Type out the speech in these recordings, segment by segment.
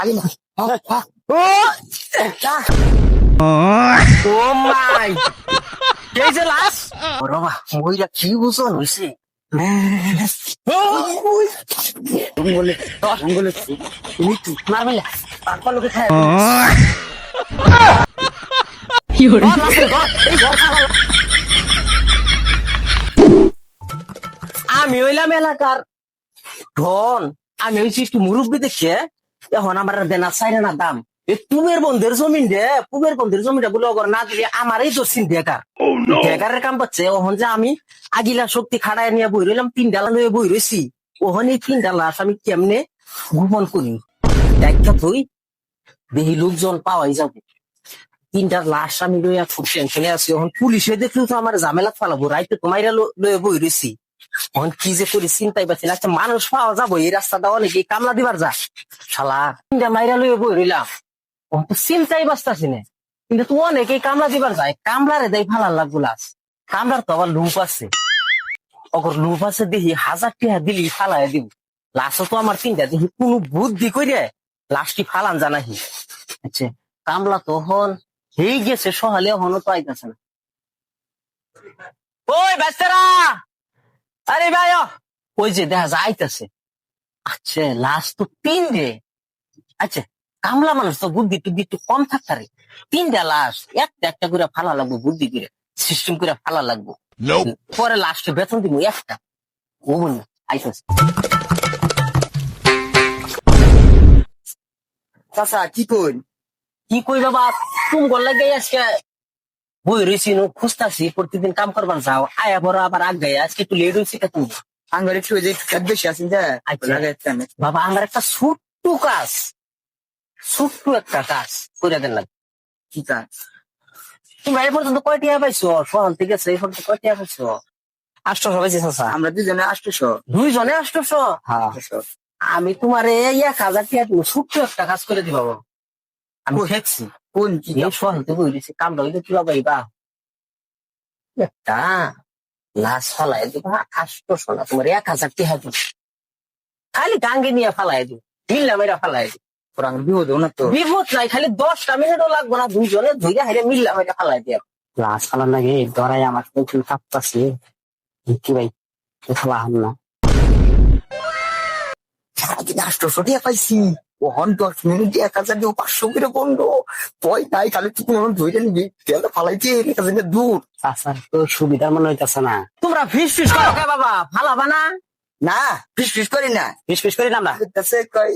আগে না ও ও মাই এই যে লাশ বাবা মইরা কি বুঝন হইছে বলে বলে তুমি তো মারবে না পাপা লোকে খায় আমি হইলাম এলাকার ধন আমি হইছি একটু মুরব্বী দেখে এখন আমার দেনা চাইলে না দাম পুবের বন্ধের জমিন দে পুবের বন্ধের জমিটা বলে অগর না দিলে আমারই ধরছিন বেকার বেকারের কাম পাচ্ছে ওহন যে আমি আগিলা শক্তি খাড়ায় নিয়ে বই রইলাম 3 ডালা লয়ে বই রইছি ওহন এই 3 ডালা আমি কেমনে গোপন করি দেখা তুই দেখি লোকজন পাওয়াই যাবে 3টা লাশ আমি লইয়া খুব টেনশনে আছি এখন পুলিশে দেখলেও তো আমার ঝামেলা ফালাবো রাইতে তোমাইরা লয়ে বই রইছি এখন কি যে করি চিন্তাই পাচ্ছি না একটা মানুষ পাওয়া যাবো এই রাস্তাটা অনেকে কামলা দিবার যা শালা 3টা মাইরা লয়ে বই রইলাম এখন তো চিন্তাই বাঁচতাছি না কিন্তু তুই অনেকেই কামলা দিবার যায় কামলারে দেয় ফালার লাগবো লাশ কামলার তো আবার লুপ আছে অগর লুপ আছে দেখি 1000 টাকা দিলি ফালাই দিব লাশও তো আমার 3টা দেখি কোনো বুদ্ধি করে লাশটি ফালান জানাহি আচ্ছা কামলা তখন হয়ে গেছে সহালে এখনো তো আইতাছে না ওই বাচ্চারা আরে ভাই ওই যে দেখা যায় আইতাছে আচ্ছা লাশ তো 3 আচ্ছা কামলা মানুষ তো বুদ্ধি টুদ্ধি একটু কম থাকতারে 3টা লাশ একটা একটা করে ফালা লাগবো বুদ্ধি করে সিস্টেম করে ফালা লাগবো পরে লাস্টে বেতন দিব একটা ও বলি আইতাছে চাচা কি কই কি কই বাবা তুমি গল্লা গাই আজকে বই রয়েছি নো খুঁজতাছি প্রতিদিন কাম করবার যাও আয়া বড় আবার আগ গাই আজকে একটু লেট হয়েছে কা তুমি আঙ্গার একটু যে কাজ বেশি আছেন যা আচ্ছা বাবা আমার একটা ছোট্ট কাজ ছোট্ট একটা কাজ করে দেন না কি কাজ তুমি এই পর্যন্ত কয় টাকা পাইছো সকাল থেকে এই পর্যন্ত কয় টাকা পাইছো 800 পাইছি চাচা আমরা দুজনে 800 2 জনে 800 হ্যাঁ আমি তোমার এই 1000 টাকা দিব ছোট্ট একটা কাজ করে দিবা বাবা আমি দেখছি কোন কি এই সকাল থেকে বইছি কামটা হইলে কি পাইবা একটা লাশ ফালাই দিবা 800 না তোমার 1000 টাকা দিব খালি গাঙ্গে নিয়ে ফালাই দিব মিল্লা মেরা ফালাই দিব পুরান বিপদ না তো বিপদ নাই খালি 10টা মিনিটও লাগবে না 2 জনে ধইরা হাইরে মিল্লা মেরা ফালাই দিয়া লাশ ফালার লাগে ধরাই আমার পেছন কাঁপতাছে কি ভাই ফালা হাম না সারাদিন 800 টাকা পাইছি ওহন 10 মিনিট 1000 দিয়ে 500 করে বন্ধ পয় নাই খালি তুই কোন ধইরে নিবি তেল ফালাইছি এর কাছে দূর আচ্ছা তো সুবিধা মনে হইতাছে না তোমরা ফিস ফিস করো কে বাবা ফালাবা না না ফিস ফিস করি না ফিস ফিস করি না আমরা কাছে কই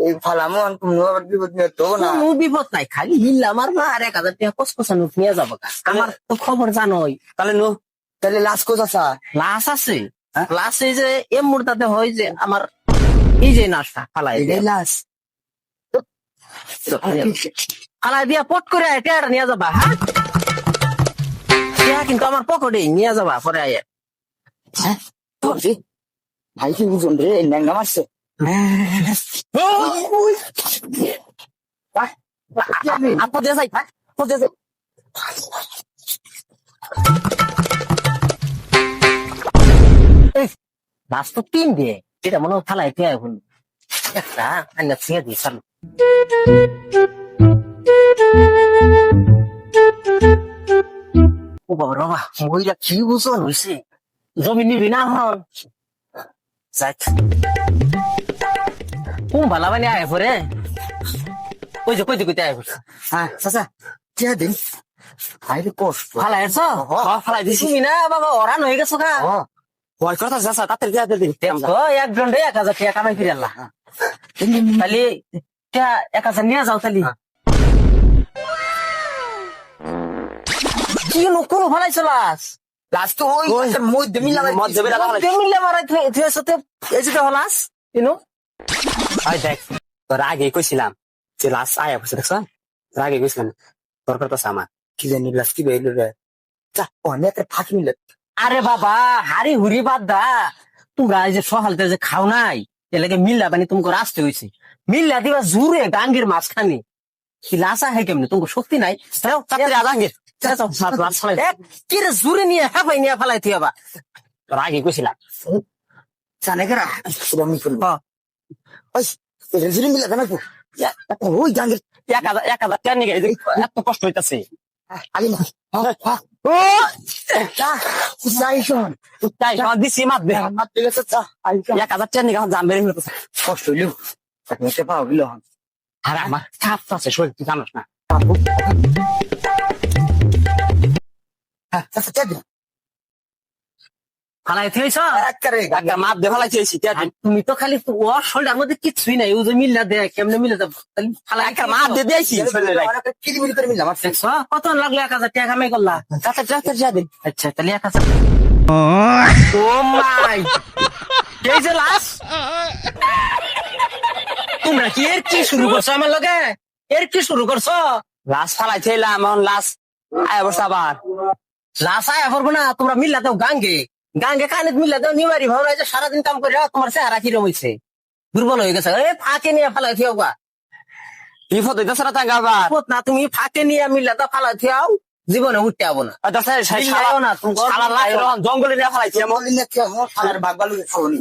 এই ফালামো কোনো আবার বিপদ নিয়ে তো না কোনো বিপদ নাই খালি মিল্লা মারবা আর 1000 টাকা কসকসানো নিয়ে যাবো আমার তো খবর জানোই তাহলে নো তাহলে লাশ কো চাচা লাশ আছে লাশ এই যে এ মুহূর্তে হয় যে আমার এই যে নাশটা ফালাই এই লাশ ফালাই দিয়া পট করে টেয়ার নিয়ে যাবা হ্যাঁ টেয়া কিন্তু আমার পকেটে নিয়ে যাবা পরে আয় হ্যাঁ তো রে ভাই কি বুঝুন রে ন্যাংরা মারছে আপদ দিয়ে যাই আপদ দিয়ে যাই লাশ তো 3 দিয়ে এটা মনে হয় ফালাই টেয়া এখন একটা আন্না ছিঁড়ে দিয়ে চালু ও বাবা বাবা মইরা কি বুঝন হইছে জমি নিবি না হন যাক কোন ভালা বানি আয় পরে ওই যে কইতে কইতে আয় পড়ছে হ্যাঁ চাচা কে দিন আইরে কষ্ট ফালাই আছ ফালাই দিছি না বাবা ওরান হয়ে গেছো কা ভয় কথা চাচা তাতে দিয়া দিন ও 1 ঘন্টা 1000 টাকা কামাই ফিরে আল্লাহ খালি 1000 নিয়ে যাও খালি কি কোন ফালাইছো লাশ লাশ তো ওই মধ্যে মিলা মিল্লা মারাই তুই সাথে এই যে লাশ ইনো আই দেখ তোর আগে কইছিলাম যে লাস্ট আয়া বসে দেখছ তোর আগে কইছিলাম তোর কথা আমার কি জানি লাশ কি বেইলো রে যা অনেক ফাঁকি মিলে আরে বাবা হারি হুরি বাদ দা তোমরা এই যে সকালতে যে খাও নাই এলাকে মিল্লা বানি তোমাকে আসতে হয়েছে মিল্লা দিবা জুড়ে গাঙ্গের মাঝখানে কি লাশা হয় কেমনি তোমাকে শক্তি নাই আজাঙ্গের কি রে জুড়ে নিয়ে হেফাই নিয়ে ফেলাই তুই আবার তোর আগে কইছিলাম জানে কেরা আমি করবো ওই রেঞ্জিরি মিলে জানাবো ওই জাঙ্গির 1,000 টাকা নিয়ে গেছে, এত কষ্ট হইতাছে। আলি না ও যাই শোন তাই সব দিছি মাত দে। আমার ঠিক আছে চা 1,000 টাকা নিয়ে গেছে, জান বেড়ে হইতাছে। কষ্ট হইলো একটা পাওয়া গেল আর আমার কাপ আছে শরীর, তুই জানোস না। আচ্ছা দে ফালাই থইছ একবারে একটা মাপ দে, ফালাই থইছি। তুমি তো খালি ওর শরীরের মধ্যে কিছুই নাই, ও যে মিল্লা দে কেমনে মিলে যাবো ফালাই একটা মাপ দে দিয়েছি। কিলোমিটার করে মিললাম আমার দেখছো কত লাগলো 1,000 টাকা কামাই করলা। চাচা চাচা যা দে। আচ্ছা তাহলে 1,000। ও মাই, এই যে লাশ, তোমরা কি এর কি শুরু করছো আমার লগে? এর কি শুরু করছো? লাশ ফালাই থইলাম, এখন লাশ আয় বসে আবার। লাশ আয়া করবো না, তোমরা মিল্লা দাও গাঙ্গে গাঙ্গে কানে মিল্লা দাও নিমারি ভাবনা যে সারাদিন কাম করে তোমার চেহারা কিরম হয়েছে, দুর্বল হয়ে গেছে। এ ফাঁকে নিয়ে ফালাই থিও গা, বিপদ হইতেছে না তাঙ্গা আবার। না তুমি ফাঁকে নিয়ে মিল্লা দাও ফালাই থিয়াও, জীবনে উঠতে আবো না। মিল্লাও না তুমি জঙ্গলে নিয়ে ফালাইছি এমন। আমার বাঘ বালু খাওনি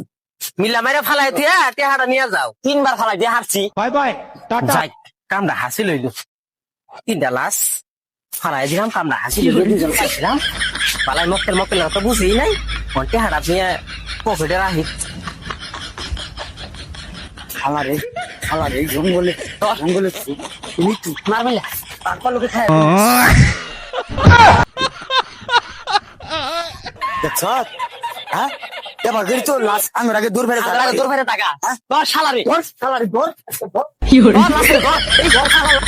মিল্লা মেরে ফালাই থিয়া টেহারা নিয়ে যাও। 3 বার ফালাই দিয়ে হারছি। বাই বাই টাটা যাই কামটা হাসি লইল, 3টা লাশ ফালাই দিলাম, কামটা হাসি লইল, 2জন খাইছিলাম। পালাই মক্কেল মক্কেল তো বুঝেই নাই, ঘন্টে হারাত নিয়ে পকেটে রাখি। খালারে জঙ্গলে তুমি কি মার মিলা তারপর লোকে খায় দেখছ হ্যাঁ এবার গেলি তো লাশ আমার আগে দূর ফেলে তোর ফেরে টাকা তোর সালারি সালারি ধর তোর লাশের ঘর, এই ঘর সালারি